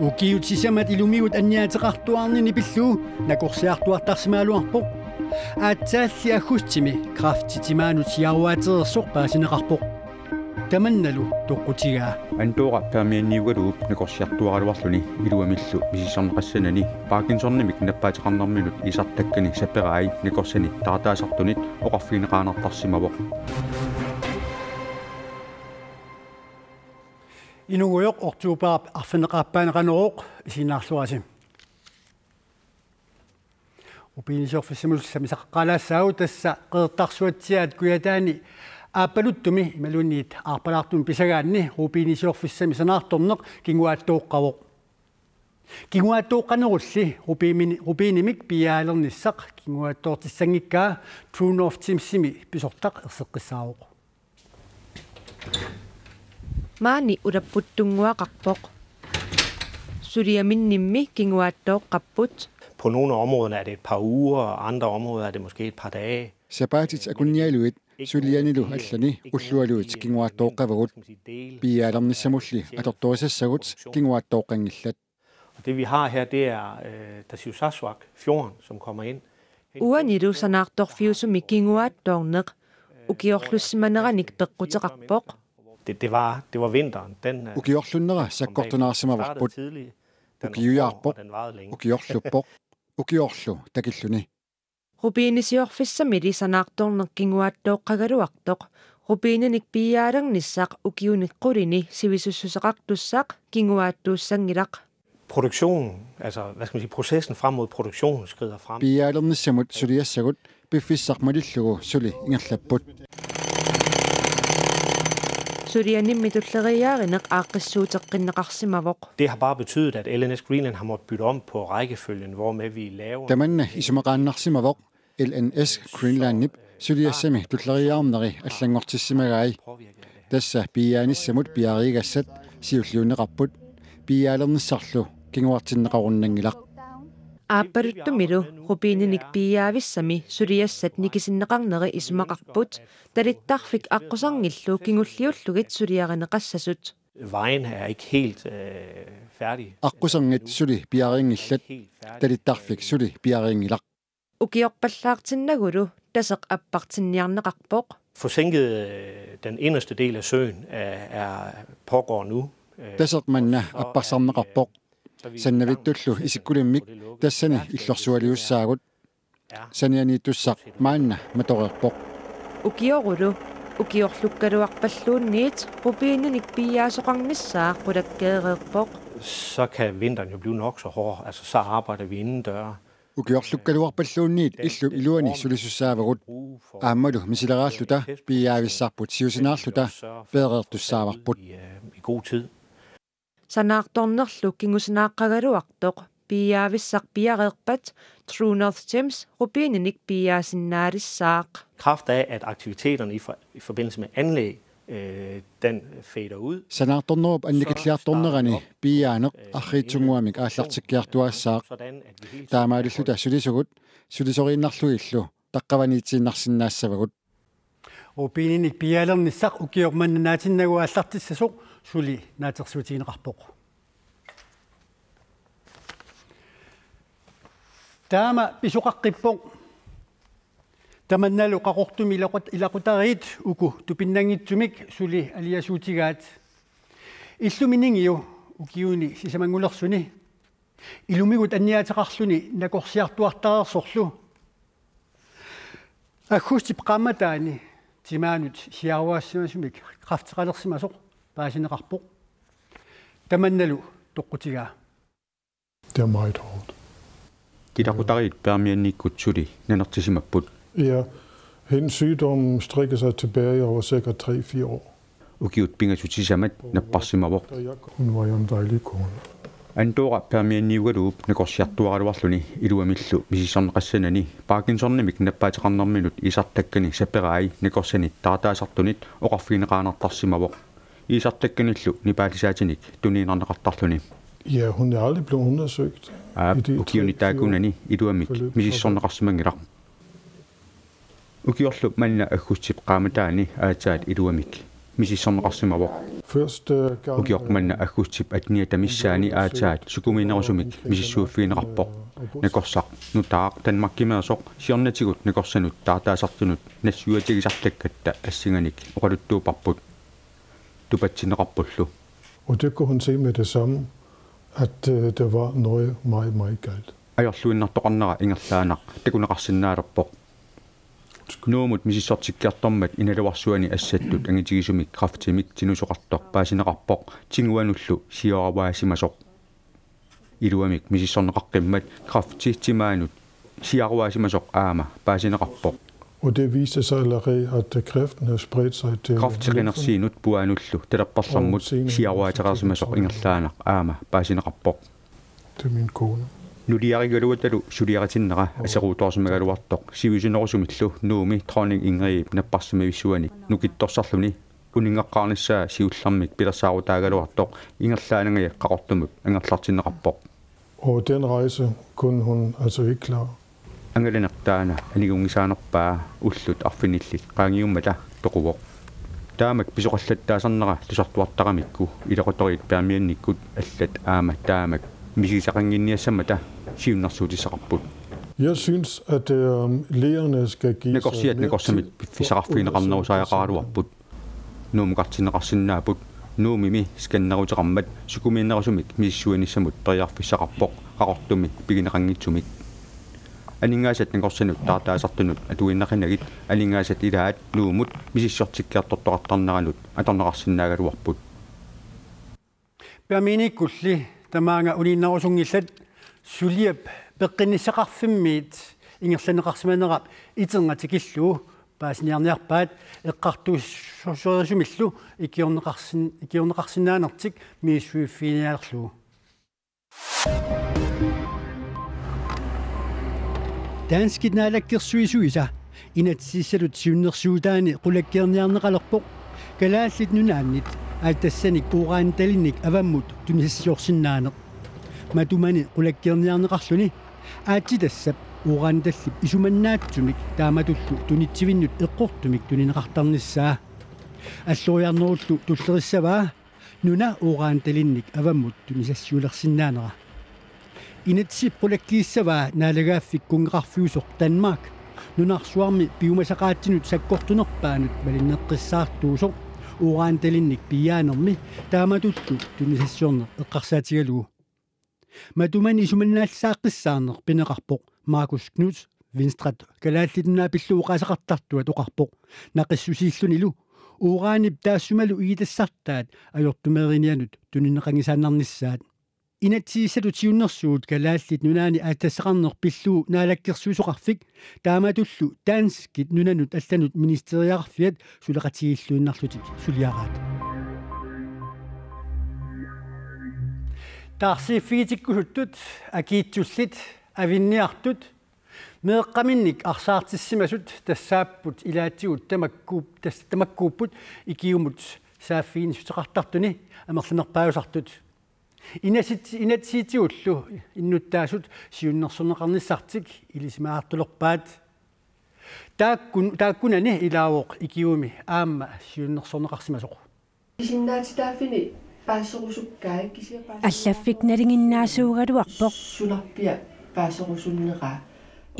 Ukiutissamat ilumigut anniateqartuarnini pillu nakorsiartuartarsimaaluarpoq aatsaalli aggussimi kraftitimaanut siaruateersorp paasineqarpoq tamannalu toqqutigaa antuuqa permianniugaluup nakorsiartuaraluarluni iluamillu misisarneqassanani Parkinsonnimik nappaatiqarnarminut isartakkani saperaai nakorsani taataasartunit oqarfiineqaanartarsimavoq Inuguyoq ortuupaap arfineqaappaaneqaneroq isinaarluasim Upinisorfissimulsami saqqalaassaagu tassa qeertarsuatsiaat kuyataani aappalutumi imalunniit aarpalaartum pisagaanni upinisorfissami sanaartorneq kinguaattooqqavoq kinguaattooqqanerulli upiinimik piaalernissaq kinguaattoortissangikkaa True North Teamsimi pisortaq erseqqissaaroq Maani urapputtunguaqarpoq Suriaminnimmi kinguaattooqqapput På nogle af områderne er det et par uger, og andre områder er det måske et par dage. Sapatit akunnialuit sulianilu allani ullualuit kinguaattooqqaverut piaalernissamulli atortorisassagut kinguaattooqqangillat. Det vi har her, det er Tasiusassuaq, fjorden, som kommer ind. Uanilu sanaartorfiusumi kinguaattoorneq ukiorlussimaneраник peqquteqarpoq Det var vinteren. Den ukiorlunnera sakkortunaarsamavarput ukiujaarpoq ukiorluppoq ukiorlu takilluni Rubiinisiorfissamili sanaartorneq kinguaattooqqagaluartoq rubiininik piaalernissaq ukiuniqqulini sivisussuseqartussaq kinguaattuussangilaq Produktionen, altså hvad skal man sige, processen frem mod produktionen skrider frem. Piaalernissamut suliassagut piffissarmalillugu suli ingerlapput Surianimmitulleriyaarinaq aaqqissuuteqqinneqarsimavoq Det har bare betydet, at LNS Greenland har måttet bytte om på rækkefølgen, hvormed vi laver. Tamanna isumaqaannarsimavoq LNS Greenland suliassami tulleriyaarneri allangortissimagaai tassa piaanissamut piarigassat siulluuneqarput piaalernissarlu kinguartinneqarunnangilaq Aapparuttumilu rubiininik piaavissami suriassat nikisinneqarneri isumaqarput talittarfik aqqusarngillu kingulliullugit suliarineqassasut Vejen er ikke helt færdig. Aqqusarngit suli piariingillat talittarfik suli piariingilaq Ukiorpallaartinnagulu taseq appartinniarneqarpoq Forsinket den inderste del af søen pågår nu. Taseqmanna apparsarneqarpoq Sannavitullu isikkulimmik tassani illorsualiussaagut sanianiitussaq maanna matorerpoq Ukiorulu ukiorlukkaluarpalluunniit rubiininik piaasoqarnissaa qulakkeereerpoq Så kan vinteren jo blive nok så hård. Altså så arbejder vi indendøre. Ukiorlukkaluarpalluunniit illu iluani sulisussaavagut aammalu misileraalluta piaavissarput siusinaarluta peerertussaavarput I god tid. Sanaartornerlu kingusinaaqqagaluartoq piaavissaq piareerpat True North Teams rubiininik piaasinnaalissaaq Kraft af, at aktiviteterne i forbindelse med anlæg, den fader ud. Sanaartornerup annikitliartornerani piaaneq arriitsunguamik aallartikkiartuaassaaq taamaalulluta sulisugut sulisoriinnarlugillu taqqavaniitsiinnarsinnaassavagut Upiininik piaalernissaq ukiormannanaatinnagu аллартиссасоq suli naatersuutiineqarpoq Taama pisuqaqqippoq tamannalu qaqortumi ilaqutariit uku tupinnangitsumik suli aliasuutigaat illuminingiu ukiuni sisamangullersuni ilumigut anniateqarluni nakorsiartuartareersorlu aggusti qammataani timaanut siaruaassimasumik krafteqalersimasoq paasineqarpoq tamannalu toqqutigaa Det er meget hårdt. Kilaqutariit permianniikkut suli nanertisimapput Ja, hendes sygdom strækker sig tilbage over cirka 3-4 år. ukiut pingasutissamat napparsimavoq Hun var jo en dejlig kone. antuuqa permianniugaluup nakorsiartuaraluarluni iluamillu misisarneqassanani Parkinsonnimik nappaatiqarnarminut isartakkani saperaai nakorsani taataasartunit oqarfiineqaanartarsimavoq isartakkanillu nipaalisaatinik tuniinarneqartarluni Ja, hun er aldrig blevet undersøgt. ukiunitaakunani iluamik misissorneqarsimangilaq ukiorlu manna aggussip qaamataani aataat iluamik misissorneqarsimavoq ukiormanna aggutsip atnia tamissaani aataat sukumiinerusumik misissuuffiineqarpoq nakorsaq nutaaq tanmakkimeersoq siornatigut nakorsanut taartaasartunut nassuatigisartakkatta assinganik oqaluttuuparput tupatsineqarpullu. Og det kunne hun se med det samme, at der var noget meget, meget galt. Ajorluinnartoqarnera ingerlaanaq takuneqarsinnaalerpoq nuumut misissortikkiartormat inaluarsuani assattut angitigisumik kraftimik tinusoqartoq paasineqarpoq tinguanullu sioravaasimasoq iluamik misissorneqaqqimmat kraftitimaanut siarvaasimasoq aama paasineqarpoq. Og det viste sig allerede, at kræften har spredt sig til kraftiqinersiinut puanullu talerparlarmut siarvaataqarsimasoq ingerlaanaq aama paasineqarpoq. Det er min kone. Nuliarigaluatalu suliaratinnera aseruutorsimagaluartoq sivisunnerusumillu nuumi troning ingriip napparsimavisuanik nukittorsarluni uningaqqaarnissaa siullarmik pilersaarutaagaluartoq ingerlaanangaya qaqortumuk angerlartinneqarpoq. Og den rejse kunne hun altså ikke klare. Angalenertaana anigungisaanerpaa ullut arfinillit qaangiummata toquvoq taamak pisoqallattaasarnera tusartuartaqamikku ileqotoriit permiannikkut allat aama taamak misisaqanginniassamata siunnersuutisaqarput. Jeg synes, at lærerne skal give nakorsiat nakorsamit fisaqarfiineqarnerusaajaqaaluarput nuumuqartineqarsinnaaput nuumimi skannerutеqarmat sukumiinnerusumik missuanissamut teriarfissaqarpoq qaqortumik pigineqanngitsumik aningaasat nakorsanut taartaasartunut atuinnaqinagit aningaasat ilaat nuumut misissortikkiartortoqartarneranut atorneqarsinnaagaluarput perminikkulli tamaanga uninnerusungillat suliap peqqinissaqarfimmiit ingerlaneqarsimanerap iterngatiqillu paasiniarniarpaat eqqartuussurisumillu ikiorneqarsinnaanertik miissuiffiinialerlu. Danskit naalakkersuisuisa inatsissalut siunnersuutaani qulakkiarniarneqalerpoq kalaallit nunaannit aaltassanik uuraantalinik avammut tunisassiorsinnaaneq matumani qulakkiarniarneqarluni aatitassap uuraantallip isumannaattumik taamatullu tunitsivinnut eqqortumik tunineqartarnissaa alloriarnerullu tullerissavaa nuna uuraantalinnik avammut tunisassiulersinnaanera inatsip qulakkiissavaa naalagaaffikkungeqarfiusoq Danmark nunarsuarmi piumasaqaatsinut sakkortunerpaanut malinneqqissaartuusoq uuraantalinnik piaanermi taamatullu tunisassiorneq eqqarsaatigalugu matumani isumannaalsaaqqissaarneq pineqarpoq Markus Knuds Winstrat kalaallitunaa pillu uqasaqartartuat oqarpoq naqissusiillunilu uuraanip taassumalu iitassartaat ajortumeerinianut tunineqangisaannarnissaat inatsiissalut siunnersuut kalaallit nunaani aattassaqarneq pillu naalakkersuusoqarfik taamatullu taanskit nunanut allanut ministeriaqarfiat suleqatigilluinnarlutik suliaraat taarsiiffiitikkusuttut akiitsullit avinniartut meeqqaminnik arsaartissimasut tassaapput ilaatsigut tamakkuupput ikiumut saaffiinissuteqartartuni amerlanerpaajusartut inatsiitiullu innuttaasut siunnersorneqarnissartik ilisimaartulerpaat taakkunani ilaawoq ikiumi aamma siunnersorneqarsimasoq isinnaatitaaffini paassorusukkaai аллаффик налингиннаасуугалуарпоқ суларпиа паасоруsunneqaa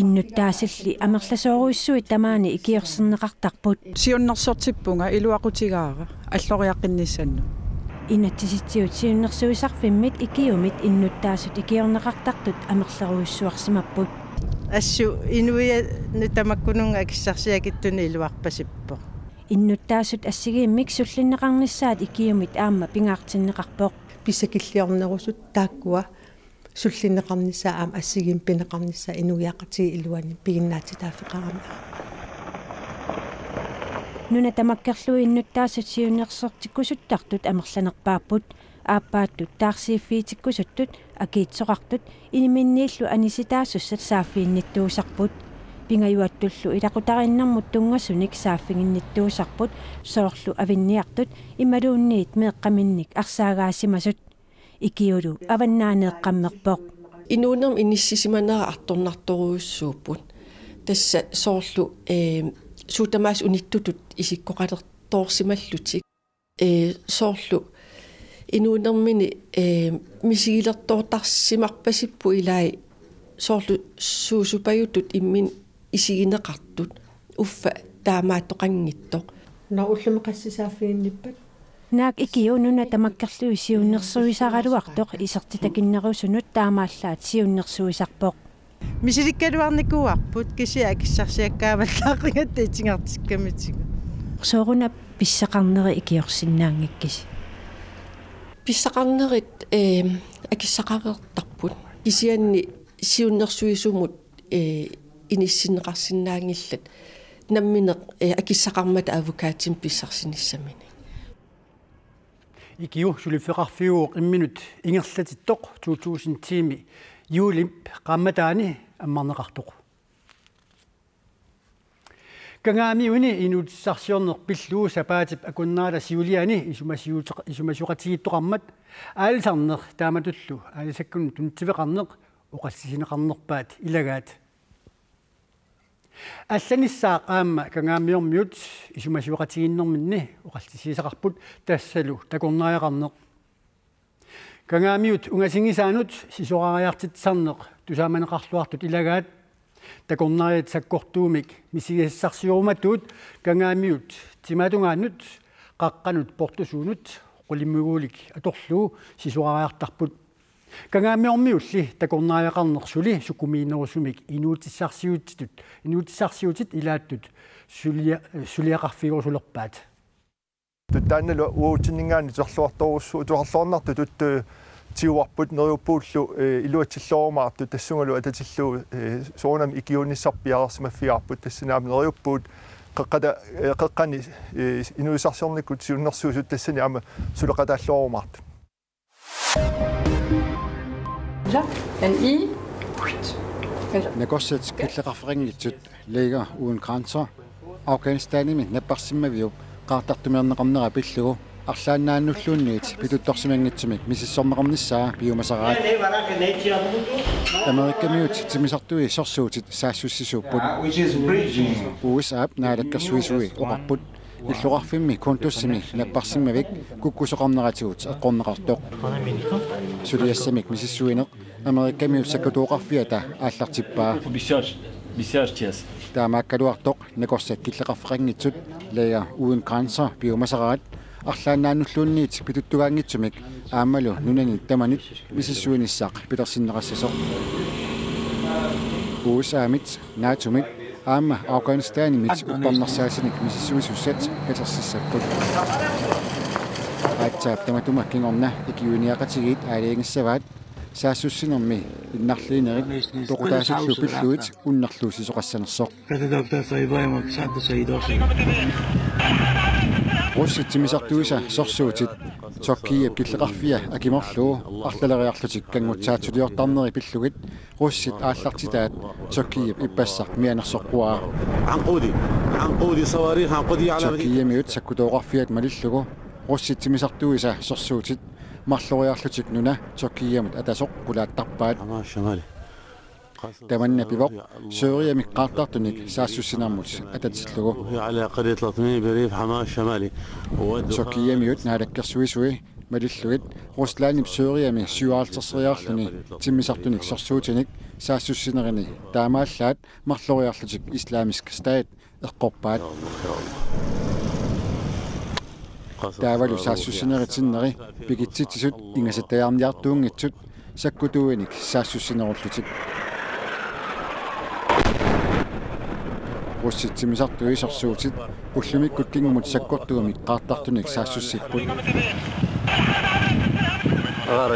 иннуттаасалли амерласооруиссуит тамаани икиорсернеқартарпут сионнерсортиппунга илуақутигаара аллориаққинниссанну инаттиситсиут сиуннерсуисарфиммит икиумит иннуттаасут икиорнеқартартут амерлеруиссуарсимаппут ассу инуия нутамаккунунга акиссарсиакиттуни илуарпасиппо иннуттаасут ассигииммик суллиннеқарниссаат икиумит аама пингаартиннеқарпоқ писакиллиорнерусут тааккуа суллиннеқарнissaа аама ассигиим пинеқарнissaа инуяақатиги илуани пигиннаатитаафеқарами нуна тамаккерлуи иннуттаасут сиуннерсортиккусуттартут амерланерпааппут ааппааттут таарсииффиитиккусуттут акиитсоқартут iniminniillu anisitaasusat saaffiinnittuusarput pingayuattullu ilaqutarinnarmut tungassunik saaffinginnittuusarput soorlu avinniartut imaluunniit meeqqaminnik arsaagaasimasut ikiulu avannaaneeqqammerpoq inuunerm inississimanera artornartoruussuupput tassa soorlu suutamaas unittutut isikkoqalertoorsimallutik soorlu inuunermini misigilertoortarsimarpasippu ilai soorlu suusupajutut immin isigineqartut uffa taamaattoqanngittoq ullumeqassisaafiinnippat naak ikiununa tamakkerlui siunnersuisaraluartoq isertitakinnerusunut taamaallaat siunnersuisarpoq мисиликкалуарникуарпут кися акиссарсиаккааваллаақингатта итингартиккамитигу соорuna писсақарнери икиорсиннаангиккис писсақарнерит акиссақареэртарпут кисианни сиуннерсуисумут иниссинеқарсинаангиллат намминеқ акиссақармата авукаатин писсарсиниссамини икиу сулиффеқарфиуоқ имминут ингерлатиттоқ 2000 тими юлимп қамматаани аммарнеқартоқ кангаамиуни инуутиссарсиорнеқ пиллуу сапаатип акуннаала сиулиани исумасиуқатигиттоқармат аалисарнеқ тааматуллу аалисаккун тунтивеқарнеқ оқалсисинеқарнерпаат илагаат алланиссаа qaamma кангаамиормиут исумасиуқатигиннэрминни оқалсисисақарпут тассалу такорнааяқарнеқ кангаамиут унгасингисаанут сисорариартитсарнеқ тусааманеқарлуартут илагаат такорнариат саккортуумик мисигиссарсиоруматуут кангаамиут тиматунгаанут қаққанут портусуунут қулиммугуулик аторлуу сисорариартарпут кангаамиормиулли такорнааяқарнерсули сукумиинерусумик инуутиссарсиутит илааттут сулиақарфигурсулерпаат таанналу уутиннгаани терлуарторуссу туарлуарнарту тутtu тиуарпут нериуппууллу илуатсиллоормаарту тассунгалу ататиллуу соонам икиунниссарпиарсимаффиарпут тассинаами нериуппуут қеққани инуисарсиорникут сиуннерсуусут тассаниама сулеқатааллуарумаарту Negossets killeqarferinngitsut liga uden grænser. Afghanistanimi napparsimmaviup qaartartumiarneqarnera pillugu арлааннааннуллуунниит питутторсимангитсумик мисиссорнеқарнissaa биумасараат америккамиут тимисартуи сорсуутит саассуссисууппут USA наалаккерсуисуи оқарпут иллуқарфимми контуссими наппарсиммавик куккусоқарнератигут эққорнеқартоқ сулиассамик мисиссуинеқ америккамиут саккутуоқарфиата ааллартиппаа таамааккалуартоқ накорсат киллеқарфеқангитсут лая uden grænser биумасараат арлааннааннуллуунниит питуттугаангитсумик аамалу нунани таманит мисиссуинissaq питерсиннеқассасоқ USA-мит наатумик аама Афганистанимит уппарнерсаасиник мисиссуисуссат катерсиссаппут аатсаап таматума кингорна икиуниақатигит аалиангиссаваат саассуссинерми иннарлиинерик тоқутаасуллу пиллуит уннерлуу сисоқассанерсоқ Russit timisartuisa sorsuutit Turkiip killeqarfia akimorluu artaleriarlutik kanngutsaatsuliortarneri pillugit Russit aallartitaat Turkiip ippassaq mianersorquaa anqudi sawarih anqudi ala Turkiimiut sakkutooqarfiat malillugu Russit timisartuisa sorsuutit marloriarlutik nuna Turkiimut atasoq qulaattarpaat تمنى بوق سوريا مقاطعتنك ساسوسيناموس أتتسلقو على قرية لطمي بريف حماة الشمالي تركيا ميوت نارك سويسوي مدلويت روسلاني بسوريا مي سوال تصريارلني تيمي سارتونيك سرسوتينيك ساسوسينغني تامالات مخلوريارلتك إسلاميسك ستايت القبات تاوالو ساسوسينغتينغي بيكتسيتسوت إنغسيتايارنيارتونغتسوت سكوتوينيك ساسوسينغولتك Russit timisartui sorsuutit ullumikut kingumut sakkortuumik qaartartunik saassussipput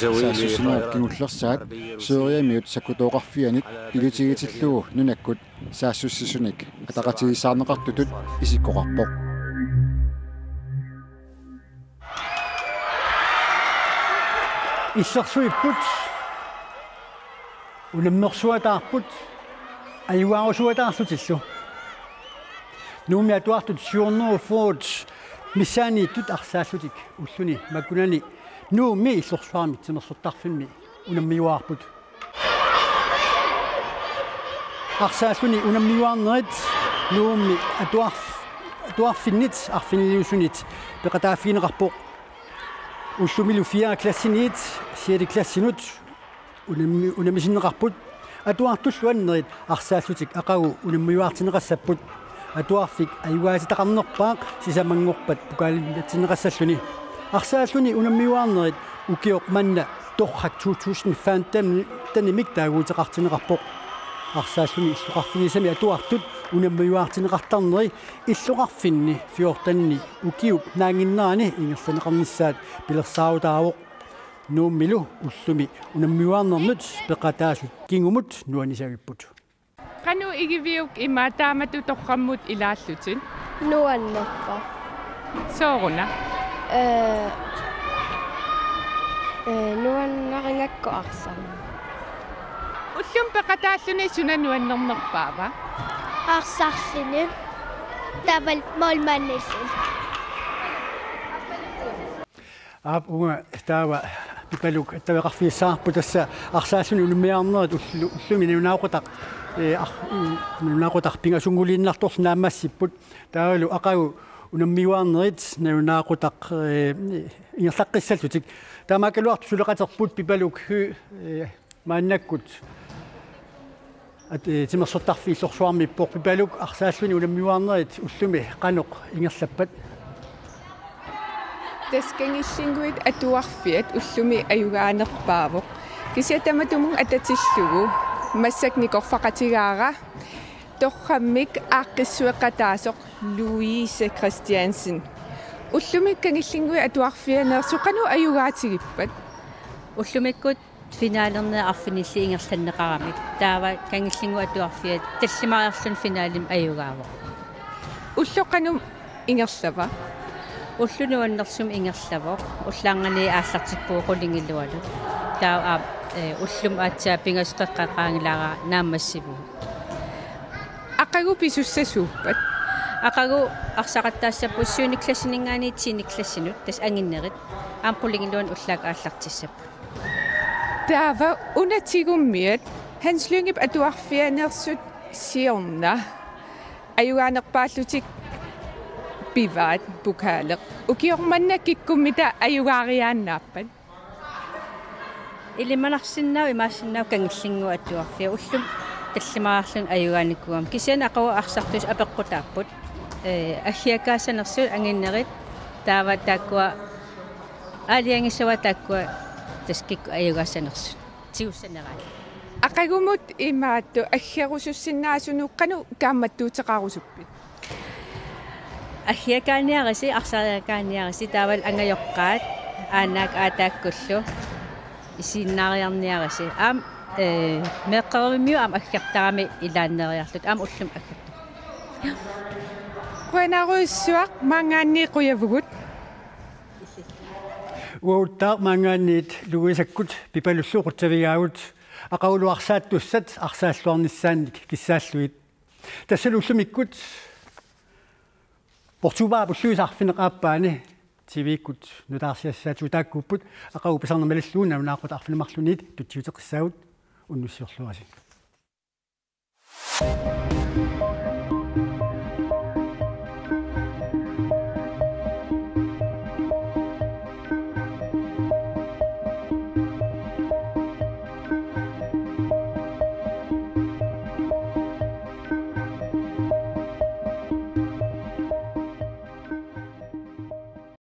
saassussinuat kingullersaat Suriamiut sakkutooqarfianik ilutigitillugu nunakkut saassussisunik ataqatigissaarneqartutut isikkoqarpoq issarsuipput ulammersuataarput аюаарусуатаарлутиллу нууми атуартут сиорнеру фоот миссаанииттут арсааллутик уллуни маккунани нууми иллорсуарми тимерсортарфимми унаммиуаарпут арсааллуни унаммиуаарнерит нууми атуарф туарфиннит арфинилиусунит пекатааффигинеқарпоқ уллумилу 4 классинит 6 классинут унамисиннеқарпут атуартуллуаннерит арсааллутик ақагу унаммиуартинеқассаппут атуарфик аюгааситақарнерпаақ сисамангорпат пукаалиннатинеқассаллуни арсааллуни унаммиуарнерит укиоқ манна торхак 2015 танимик таагуутеқартинеқарпоқ арсааллуни иллуқарфигисами атуартут унаммиуартинеқартарнери иллуқарфинни фиортанни укиуп наангиннерани ингерланеқарниссаат пилерсаавутаавоқ нууммилу уллуми унаммиуарнернут пеқатаасут кингумут нуанисагиппут кану игивиук имаатаамату торраммут илааллутин нуаннерпа сооруна нуаннарингакко арсама уллум пеқатааллуни сунануаннернерпаава арсарлини тавал молманнисин унга таава пипалук тавеқарфиссаарпу тасса арсааллуни унуммиарнерит уллуми нунаақутақ нунаақутақ пингасунгулииннарторс наамассиппут таавалу ақагу унаммиуарнерит нунаақутақ ингерлаққиссаллутик таамаакалуарту сулеқатерпут пипалук мааннаккут тимерсоттарфи иллорсуармиппор пипалук арсааллуни унаммиуарнерит уллуми қаноқ ингерлаппат таскангиллингуит атуарфиат уллуми аюгаанерпаавоқ кисиатаматумун ататиллугу массакникорфақатигаара торраммик ааққиссуэққатаасоқ Louise Christiansen уллуми кангиллингуи атуарфианеерсуқану аюгаатигиппат уллумиккут финаалернаа арфинилли ингерланнеқарамик таава кангиллингу атуарфиат таллимариарлун финаалим аюгаавоқ уллоқанум ингерлава уллунуаннерсум ингерлавоқ уллаангани ааллартиппуоқулингиллуалу таа уллум аатсаа пингасуқеққақаангилаара нааммассиву ақагу писуссасууппат ақагу арсақаттаассаппу сууниклассинингаани тиниклассинут тас ангиннерит аампулингилуан уллаак ааллартиссаппу таава унатигуммиат ханслунгип атуарфианерсут сиорна аюгаанерпааллутик пиваат пукаалеқ укиорманна киккуммита аюгаариааннааппат илиманарсиннау имаассиннау кангиллингу атуарфиа уллум таллимаарлун аюгааниккуам кисиана ақава арсартус апеққутааппут аггиакаасанерсут ангиннерит таава тааккуа алиангиссава тааккуа таскикку аюгаассанерсут тиуссанераа ақагумут имаатту аггиарусуссиннаасунуққану каамматтуутеқарусуппит аггиакааниараси арсариакааниараси таавал ангайоққаат аанаак аатааккуллу исиннаариарниараси аам меққарамиу аам аггиартарами илааннериарлут аам уллум аггарту куанаруиссуақ мангаанни қуявгут уоуттаа мангаанниит луисаккут пипалуллуқутсавигаагут ақаулуарсааттуссат арсааллуарниссаанник киссааллуит тассалуллумиккут португаа пуллуисарфинеқааппаани тивиккут нутаарсиассаату тааккуппут ақау писарнамаллуuna унаақут арфинемарлунит тутсиутеқиссаагут уннуссиорлуаси